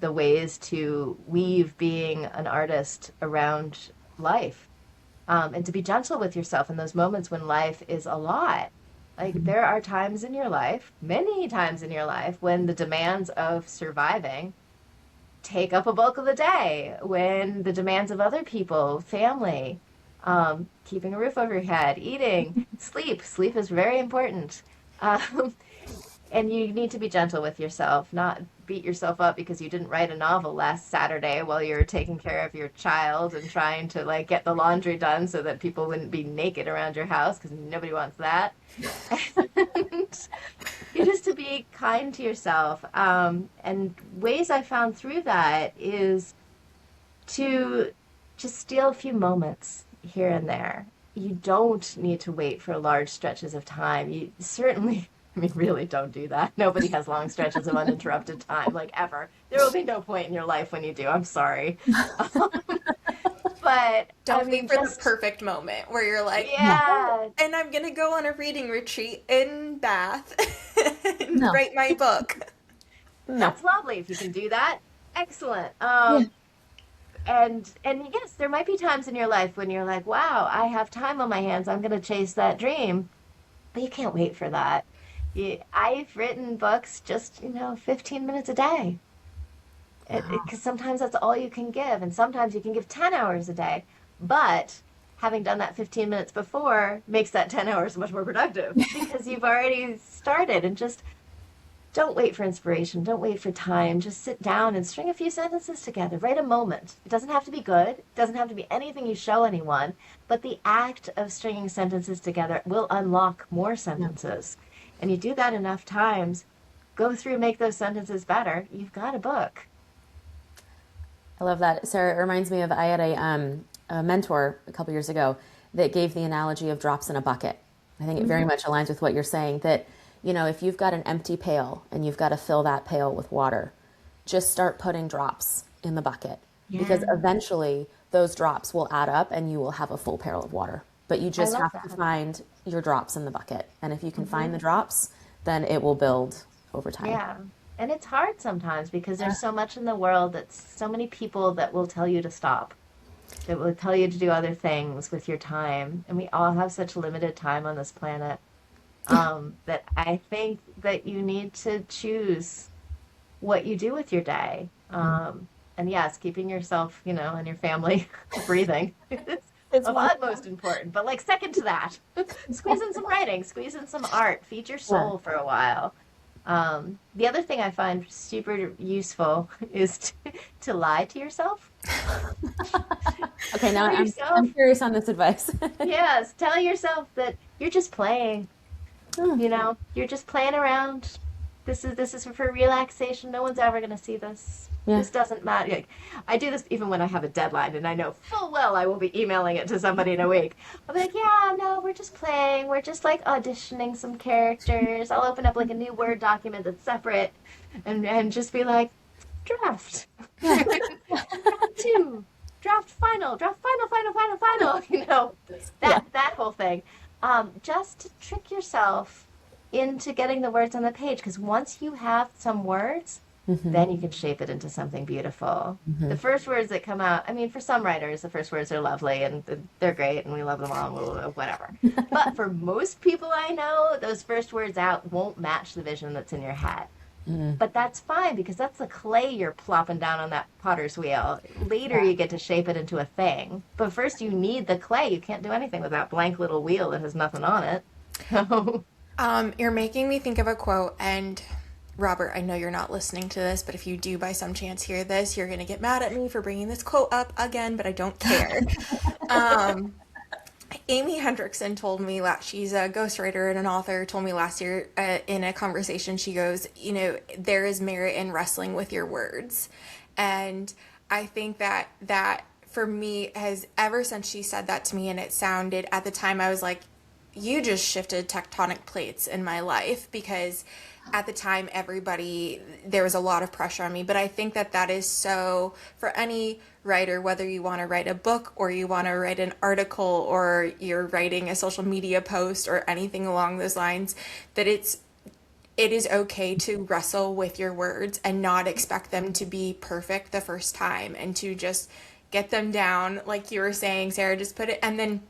the ways to weave being an artist around life. And to be gentle with yourself in those moments when life is a lot. Like there are times in your life, many times in your life, when the demands of surviving take up a bulk of the day, when the demands of other people, family, keeping a roof over your head, eating, sleep is very important. and you need to be gentle with yourself, not beat yourself up because you didn't write a novel last Saturday while you were taking care of your child and trying to like get the laundry done so that people wouldn't be naked around your house because nobody wants that. And you just to be kind to yourself. And ways I found through that is to just steal a few moments here and there. You don't need to wait for large stretches of time. You certainly, I mean, really don't do that. Nobody has long stretches of uninterrupted time, like ever. There will be no point in your life when you do. I'm sorry. But I Don't mean, wait for the just, perfect moment where you're like, yeah, and I'm gonna go on a reading retreat in Bath and No. write my book. No. that's lovely. If you can do that, excellent. Yeah. And yes, there might be times in your life when you're like, wow, I have time on my hands. I'm going to chase that dream. But you can't wait for that. I've written books just, 15 minutes a day. Because sometimes that's all you can give. And sometimes you can give 10 hours a day. But having done that 15 minutes before makes that 10 hours much more productive because you've already started. And just don't wait for inspiration. Don't wait for time. Just sit down and string a few sentences together. Write a moment. It doesn't have to be good. It doesn't have to be anything you show anyone. But the act of stringing sentences together will unlock more sentences. And you do that enough times, go through, make those sentences better. You've got a book. I love that. Sarah, it reminds me of I had a mentor a couple years ago that gave the analogy of drops in a bucket. I think it very much aligns with what you're saying that, if you've got an empty pail and you've got to fill that pail with water, just start putting drops in the bucket because eventually those drops will add up and you will have a full pail of water. But you just love have to that. find your drops in the bucket. And if you can find the drops, then it will build over time. Yeah. And it's hard sometimes because there's so much in the world that's so many people that will tell you to stop, that will tell you to do other things with your time. And we all have such limited time on this planet. That I think that you need to choose what you do with your day. And yes, keeping yourself, and your family breathing is It's of wonderful. utmost important. But like second to that, squeeze in some writing, squeeze in some art, feed your soul for a while. The other thing I find super useful is to lie to yourself. Okay, now Tell I'm yourself, curious on this advice. yes, tell yourself that you're just playing. You're just playing around. This is for relaxation. No one's ever gonna see this. Yeah. This doesn't matter. Like, I do this even when I have a deadline and I know full well I will be emailing it to somebody in a week. I'll be like, yeah, no, we're just playing. We're just like auditioning some characters. I'll open up like a new Word document that's separate and just be like, draft. Draft two. Draft final. Draft final, final, final, final. That whole thing. Just to trick yourself into getting the words on the page, because once you have some words, then you can shape it into something beautiful. The first words that come out, I mean, for some writers, the first words are lovely and they're great and we love them all, whatever. But for most people I know, those first words out won't match the vision that's in your head. But that's fine because that's the clay you're plopping down on that potter's wheel. Later you get to shape it into a thing. But first you need the clay. You can't do anything with that blank little wheel that has nothing on it. So, You're making me think of a quote, and Robert, I know you're not listening to this, but if you do by some chance hear this, you're going to get mad at me for bringing this quote up again, but I don't care. Amy Hendrickson told me she's a ghostwriter and an author, told me last year in a conversation, she goes, there is merit in wrestling with your words. And I think that for me has ever since she said that to me, and it sounded at the time I was like, you just shifted tectonic plates in my life, because at the time there was a lot of pressure on me. But I think that is so for any writer, whether you want to write a book or you want to write an article or you're writing a social media post or anything along those lines, that it is okay to wrestle with your words and not expect them to be perfect the first time, and to just get them down like you were saying, Sarah, just put it, and then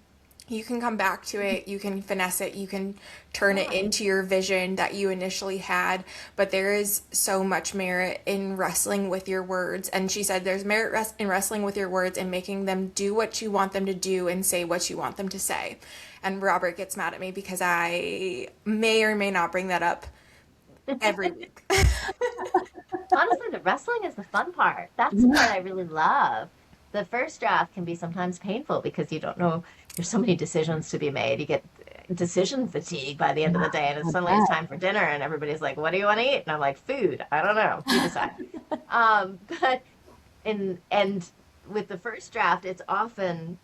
you can come back to it, you can finesse it, you can turn it into your vision that you initially had. But there is so much merit in wrestling with your words. And she said there's merit in wrestling with your words and making them do what you want them to do and say what you want them to say. And Robert gets mad at me because I may or may not bring that up every week. Honestly, the wrestling is the fun part. That's the part I really love. The first draft can be sometimes painful because you don't know, there's so many decisions to be made. You get decision fatigue by the end of the day, and it's suddenly it's time for dinner, and everybody's like, "What do you want to eat?" And I'm like, "Food. I don't know. You decide." But and with the first draft, it's often,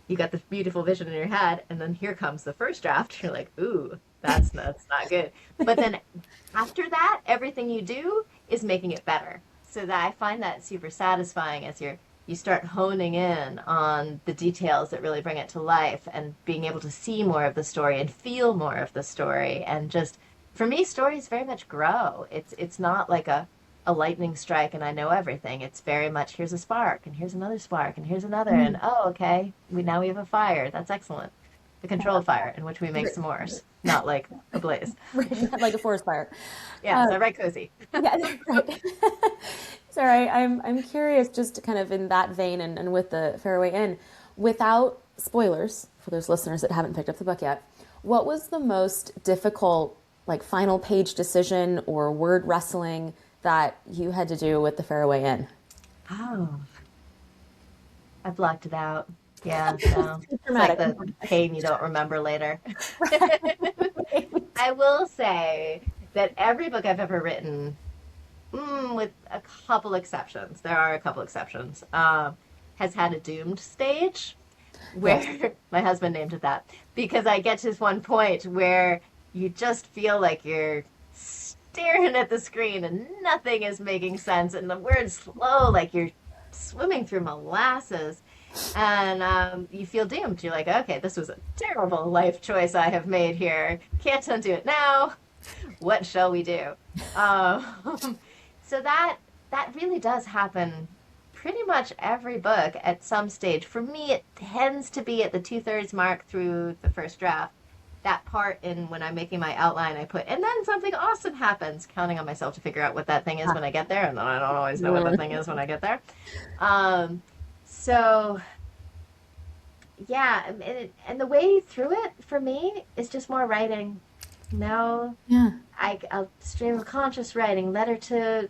you got this beautiful vision in your head, and then here comes the first draft. You're like, "Ooh, that's not good." But then after that, everything you do is making it better. So that I find that super satisfying as you start honing in on the details that really bring it to life, and being able to see more of the story and feel more of the story. And just, for me, stories very much grow. It's not like a lightning strike and I know everything. It's very much, here's a spark, and here's another spark, and here's another, and oh, okay, now we have a fire. That's excellent. The controlled fire in which we make s'mores, not like a blaze. Not like a forest fire. Yeah, so right, cozy. Yeah, right. Sorry, I'm curious, just kind of in that vein, and with the Faraway Inn, without spoilers for those listeners that haven't picked up the book yet, what was the most difficult, like, final page decision or word wrestling that you had to do with the Faraway Inn? Oh, I blocked it out. Yeah, no. It's dramatic. like the pain you don't remember later. I will say that every book I've ever written, with a couple exceptions, there are a couple exceptions, has had a doomed stage where my husband named it that, because I get to this one point where you just feel like you're staring at the screen and nothing is making sense, and the words flow like you're swimming through molasses, and you feel doomed. You're like, okay, this was a terrible life choice I have made here. Can't undo it now. What shall we do? So that really does happen pretty much every book at some stage. For me, it tends to be at the 2/3 mark through the first draft. That part in when I'm making my outline, I put, and then something awesome happens, counting on myself to figure out what that thing is when I get there, and then I don't always know what that thing is when I get there. So, yeah, and the way through it for me is just more writing. No, Yeah. I'll stream of conscious writing, letter to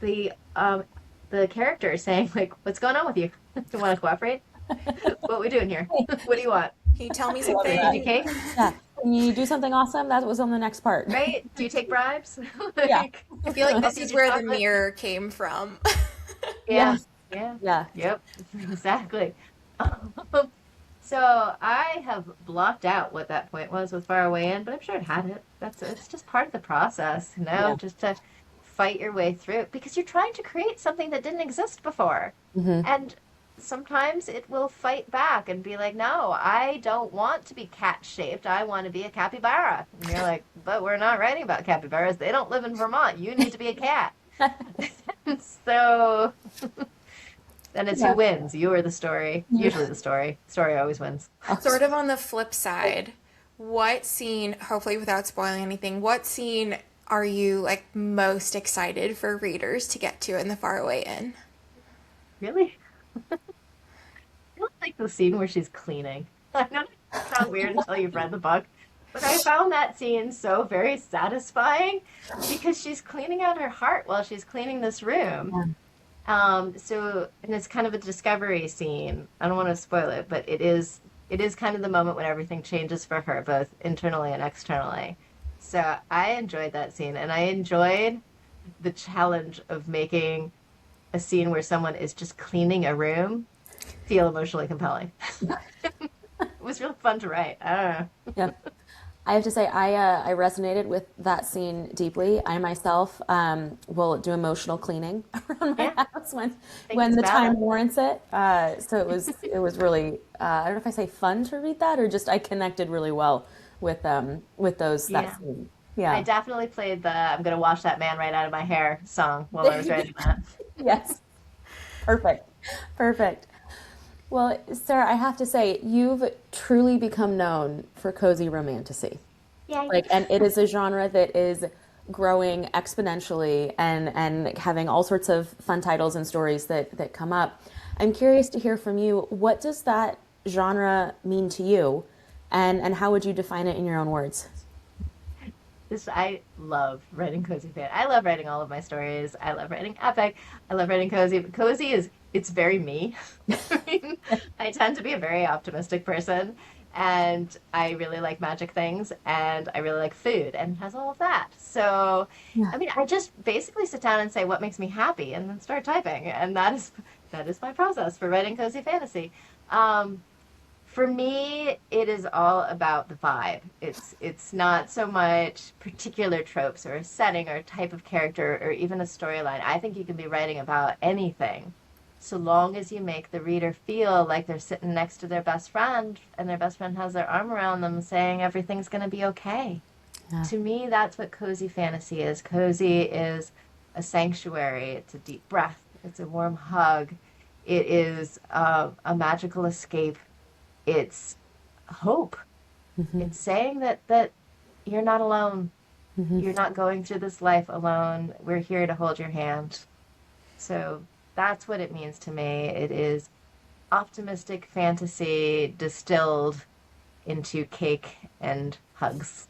the character saying, like, what's going on with you? You want to cooperate? What are we doing here? What do you want? Can you tell me Do you something? cake? Yeah. Can you do something awesome? That was on the next part. Right? Do you take bribes? Yeah. I feel like this Did is you where the chocolate? mirror came from. Yeah. Yes. Yeah. Yeah. Yep. Exactly. So I have blocked out what that point was with Faraway Inn, but I'm sure it had it. It's just part of the process, Yeah. just to fight your way through it, because you're trying to create something that didn't exist before. And sometimes it will fight back and be like, no, I don't want to be cat shaped. I want to be a capybara. And you're like, but we're not writing about capybaras. They don't live in Vermont. You need to be a cat. So then it's who wins, you or the story. Usually the story. Story always wins. Sort of on the flip side, what scene, hopefully without spoiling anything, what scene are you like most excited for readers to get to in the Faraway Inn? Really? I don't like the scene where she's cleaning. I know that sounds weird until you've read the book, but I found that scene so very satisfying because she's cleaning out her heart while she's cleaning this room. And it's kind of a discovery scene. I don't want to spoil it, but it is kind of the moment when everything changes for her, both internally and externally. So I enjoyed that scene, and I enjoyed the challenge of making a scene where someone is just cleaning a room feel emotionally compelling. It was real fun to write. I don't know. Yeah. I have to say, I resonated with that scene deeply. I myself will do emotional cleaning around my house when it's the time valid. warrants it. So it was really I don't know if I say fun to read that, or just I connected really well with those Yeah. that scene. I Yeah. definitely played the "I'm gonna wash that man right out of my hair" song while I was writing that. Yes. Perfect. Perfect. Well, Sarah, I have to say, you've truly become known for cozy romantasy. Yeah. Like, and it is a genre that is growing exponentially and having all sorts of fun titles and stories that come up. I'm curious to hear from you. What does that genre mean to you? And how would you define it in your own words? I love writing cozy fan. I love writing all of my stories. I love writing epic. I love writing cozy. But cozy is it's very me. I mean, I tend to be a very optimistic person, and I really like magic things, and I really like food, and it has all of that. So, Yeah. I mean, I just basically sit down and say what makes me happy, and then start typing, and that is my process for writing cozy fantasy. Um, for me, it is all about the vibe. It's not so much particular tropes or a setting or a type of character or even a storyline. I think you can be writing about anything so long as you make the reader feel like they're sitting next to their best friend and their best friend has their arm around them saying everything's going to be okay. Yeah. To me, that's what cozy fantasy is. Cozy is a sanctuary. It's a deep breath. It's a warm hug. It is a magical escape. It's hope. It's saying that you're not alone. You're not going through this life alone. We're here to hold your hand. So that's what it means to me. It is optimistic fantasy distilled into cake and hugs.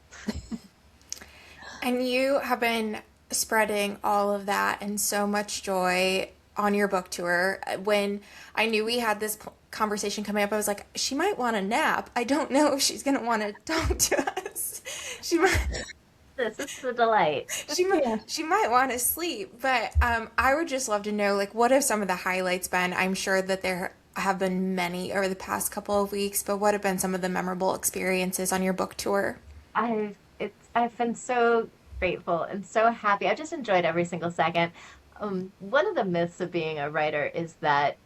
And you have been spreading all of that and so much joy on your book tour. When I knew we had this conversation coming up, I was like, she might want a nap. I don't know if she's going to want to talk to us. She might. This is a delight. She might want to sleep, but I would just love to know, like, what have some of the highlights been? I'm sure that there have been many over the past couple of weeks, but what have been some of the memorable experiences on your book tour? I've been so grateful and so happy. I've just enjoyed every single second. One of the myths of being a writer is that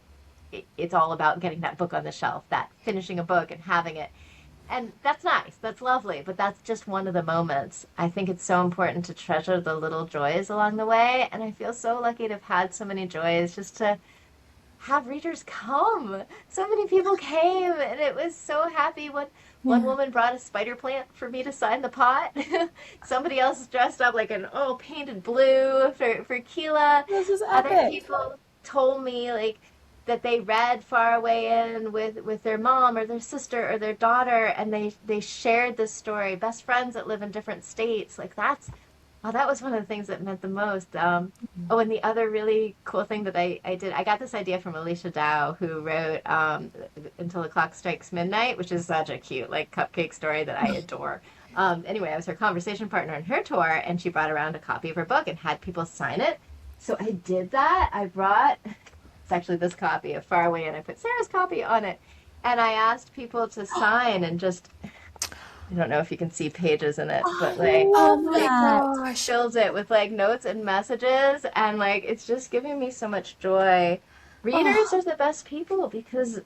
it's all about getting that book on the shelf, that finishing a book and having it. And that's nice, that's lovely, but that's just one of the moments. I think it's so important to treasure the little joys along the way, and I feel so lucky to have had so many joys just to have readers come. So many people came, and it was so happy when one woman brought a spider plant for me to sign the pot. Somebody else dressed up like an painted blue for Keela. This is Other epic. people told me like that they read Faraway Inn with their mom or their sister or their daughter, and they shared this story. Best friends that live in different states. Like that was one of the things that meant the most. And the other really cool thing that I did, I got this idea from Alicia Dow, who wrote Until the Clock Strikes Midnight, which is such a cute like cupcake story that I adore. Anyway, I was her conversation partner on her tour, and she brought around a copy of her book and had people sign it. So I did that. I brought, it's actually this copy of Faraway Inn. I put Sarah's copy on it, and I asked people to sign and just, I don't know if you can see pages in it, but like, Oh my that. gosh. fills it with like notes and messages, and like it's just giving me so much joy. Readers are the best people because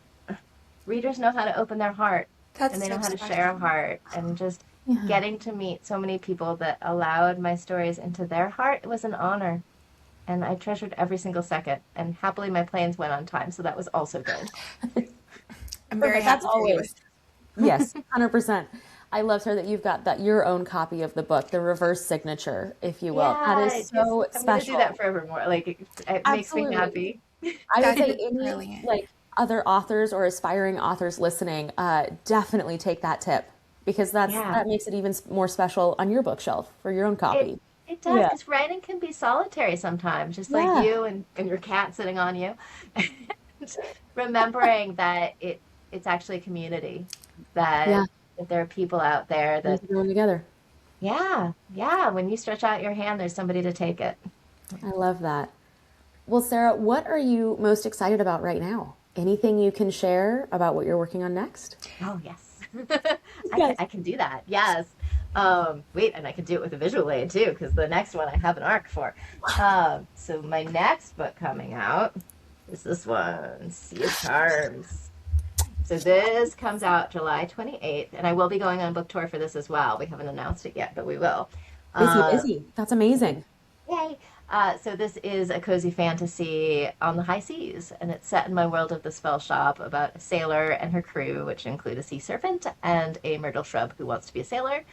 readers know how to open their heart That's and they know so how to special. share a heart, and just getting to meet so many people that allowed my stories into their heart was an honor. And I treasured every single second. And happily, my planes went on time, so that was also good. I'm very Perfect. happy That's for you. always. Yes, 100%. I love, her that you've got that your own copy of the book, the reverse signature, if you will. That is so I'm gonna do special. that forevermore. Like it makes me Absolutely. happy. I would That's say any brilliant. like other authors or aspiring authors listening, definitely take that tip, because that makes it even more special on your bookshelf for your own copy. It does, Yeah. because writing can be solitary sometimes, just Yeah. like you and your cat sitting on you. And remembering that it's actually a community, Yeah. that there are people out there We that, can go together. yeah, when you stretch out your hand, there's somebody to take it. I love that. Well, Sarah, what are you most excited about right now? Anything you can share about what you're working on next? Oh, yes. Yes. I can do that. Yes. Wait, and I can do it with a visual aid too, because the next one I have an arc for. So my next book coming out is this one, Sea of Charms. So this comes out July 28th, and I will be going on book tour for this as well. We haven't announced it yet, but we will. Busy. That's amazing. Yay! So this is a cozy fantasy on the high seas, and it's set in my world of the spell shop about a sailor and her crew, which include a sea serpent and a myrtle shrub who wants to be a sailor.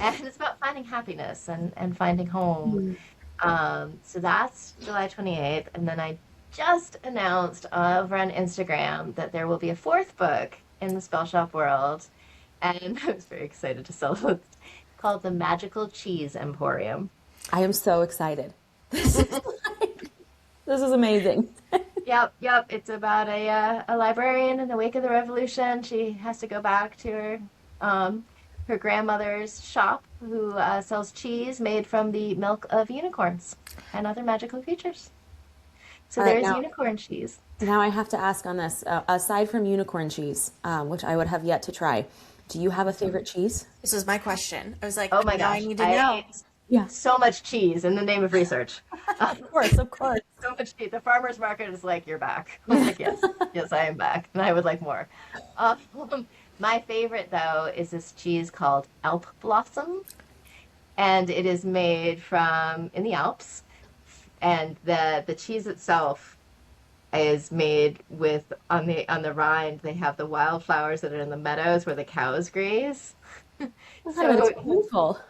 And it's about finding happiness and finding home. So that's July 28th. And then I just announced over on Instagram that there will be a fourth book in the spell shop world. And I was very excited to sell it. called the Magical Cheese Emporium. I am so excited. This is this is amazing. Yep. It's about a librarian in the wake of the revolution. She has to go back to um, her grandmother's shop, who sells cheese made from the milk of unicorns and other magical creatures. So All right, there's now unicorn cheese. now I have to ask on this. Aside from unicorn cheese, which I would have yet to try, do you have a favorite cheese? This was my question. I was like, Oh my now I gosh, need to I know. ate Yeah, so much cheese in the name of research. of course, of course. So much cheese. The farmer's market is like, you're back. I was like, yes, I am back, and I would like more. Um, my favorite though is this cheese called Alp Blossom, and it is made from in the Alps, and the cheese itself is made with on the rind. They have the wildflowers that are in the meadows where the cows graze. Oh my God, So it's beautiful.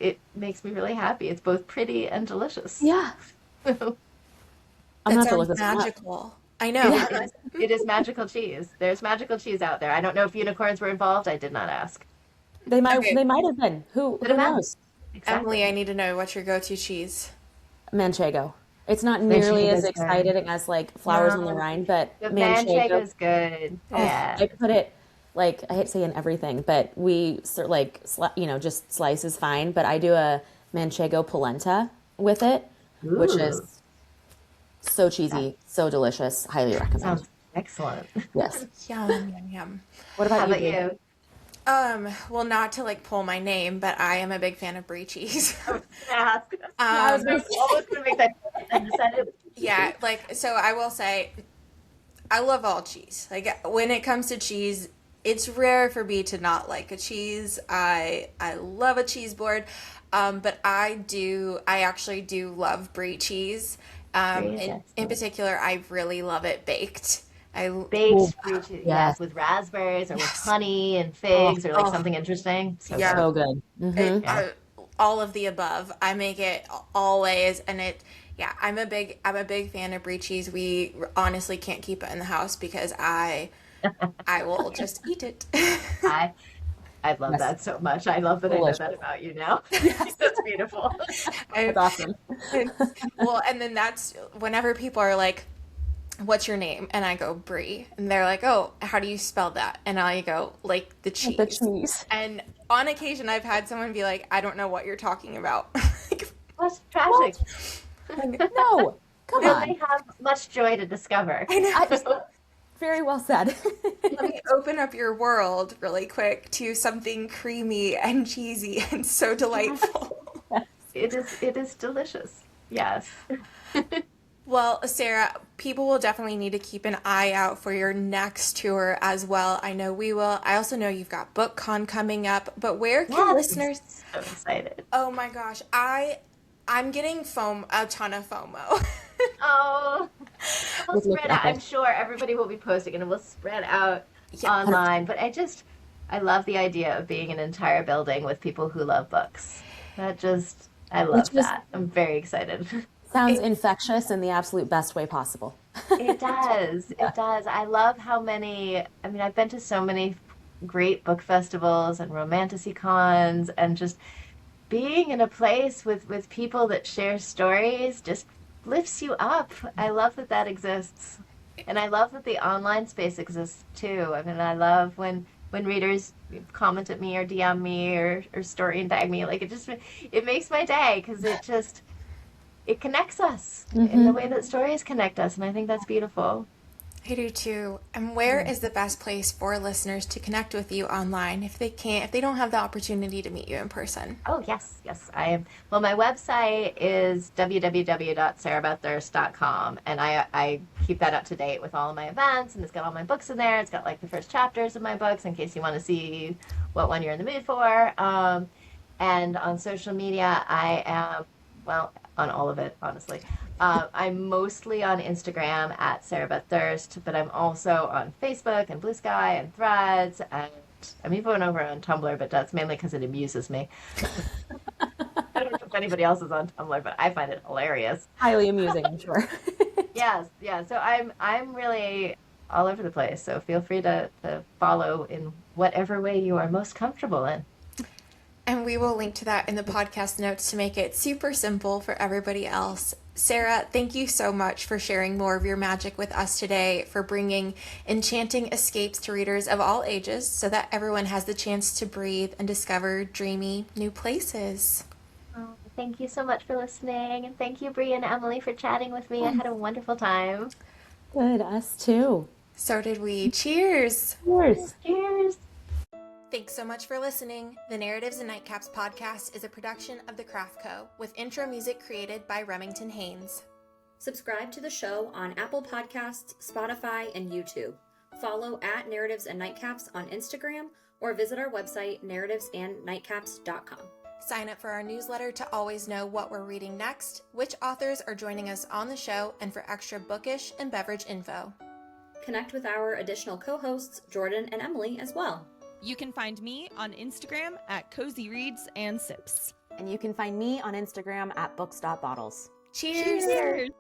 it makes me really happy. It's both pretty and delicious. Yeah, I'm That gonna have to look sounds this one up. magical. I know. It is magical cheese. There's magical cheese out there. I don't know if unicorns were involved. I did not ask. Okay, They might have been. Could Who have been. knows? Emily, Exactly. I need to know what's your go-to cheese. Manchego. It's not nearly as Manchego's good. exciting as like flowers on the No, rind, but the manchego. manchego's good. Oh, Yeah. I put it like I hate to say in everything, but just slice is fine. But I do a manchego polenta with it, which Ooh, is so that cheesy, so delicious. Highly recommend. sounds excellent. Yes. Yum, yum, yum. What How about you, about Brie? you? Well, not to like pull my name, but I am a big fan of brie cheese. I was gonna ask. Yeah, I was I gonna was almost gonna make that joke, and I decided Yeah, like so I will say I love all cheese. Like when it comes to cheese, it's rare for me to not like a cheese. I love a cheese board. But I actually do love brie cheese. brie is In excellent. particular, I really love it baked. Oh, Baked brie cheese, yes. yes, with raspberries or with Yes. honey and Oh, figs or like Oh, something interesting. So yeah. good. so good. It, Yeah. all of the above. I make it always, and yeah, I'm a big fan of brie cheese. We honestly can't keep it in the house because I will just eat it. I I love Yes, that so much. I love that I know that delicious. about you now. Yes. That's beautiful. I, That's awesome. well, and then that's whenever people are like, "What's your name?" and I go Brie, and they're like, "Oh, how do you spell that?" and I go like the With the cheese. cheese. And on occasion, I've had someone be like, "I don't know what you're talking about." Like, That's tragic. What? Like, no, come Well, they on. have much joy to discover. I know. I, very well said. Let me open up your world really quick to something creamy and cheesy and so delightful. It is delicious. Yes. Well, Sarah, people will definitely need to keep an eye out for your next tour as well. I know we will. I also know you've got BookCon coming up, but where can Yes. I'm listeners? so excited. Oh my gosh, I'm getting a ton of FOMO. Oh, we'll With spread out. I'm epic. sure everybody will be posting and it will spread out Yeah, online. But I love the idea of being an entire building with people who love books. I Which love just that. I'm very excited. sounds infectious in the absolute best way possible. It does. It does. I love how I mean, I've been to so many great book festivals and romantasy cons, and just being in a place with people that share stories just lifts you up. I love that that exists. And I love that the online space exists too. I mean, I love when readers comment at me or DM me or story and tag me. Like it makes my day because it connects us in the way that stories connect us, and I think that's beautiful. I do too. And where is the best place for listeners to connect with you online if they don't have the opportunity to meet you in person? Oh, yes. I am. Well, my website is www.sarahbethdurst.com, and I keep that up to date with all of my events, and it's got all my books in there. It's got like the first chapters of my books in case you want to see what one you're in the mood for. And on social media, I am, well, on all of it, honestly. I'm mostly on Instagram at Sarah Beth Durst, but I'm also on Facebook and Blue Sky and Threads, and I'm even over on Tumblr, but that's mainly because it amuses me. I don't know if anybody else is on Tumblr, but I find it hilarious. Highly amusing, I'm sure. Yes, yeah. So I'm really all over the place. So feel free to follow in whatever way you are most comfortable in. And we will link to that in the podcast notes to make it super simple for everybody else. Sarah, thank you so much for sharing more of your magic with us today, for bringing enchanting escapes to readers of all ages so that everyone has the chance to breathe and discover dreamy new places. Oh, thank you so much for listening, and thank you, Bree and Emily, for chatting with me. I had a wonderful time. Good, us too. So did we. Cheers! Cheers. Cheers! Thanks so much for listening. The Narratives and Nightcaps podcast is a production of The Craft Co. with intro music created by Remington Haynes. Subscribe to the show on Apple Podcasts, Spotify, and YouTube. Follow at Narratives and Nightcaps on Instagram or visit our website, narrativesandnightcaps.com. Sign up for our newsletter to always know what we're reading next, which authors are joining us on the show, and for extra bookish and beverage info. Connect with our additional co-hosts, Jordan and Emily, as well. You can find me on Instagram at Cozy Reads and Sips. And you can find me on Instagram at books.bottles. Cheers! Cheers!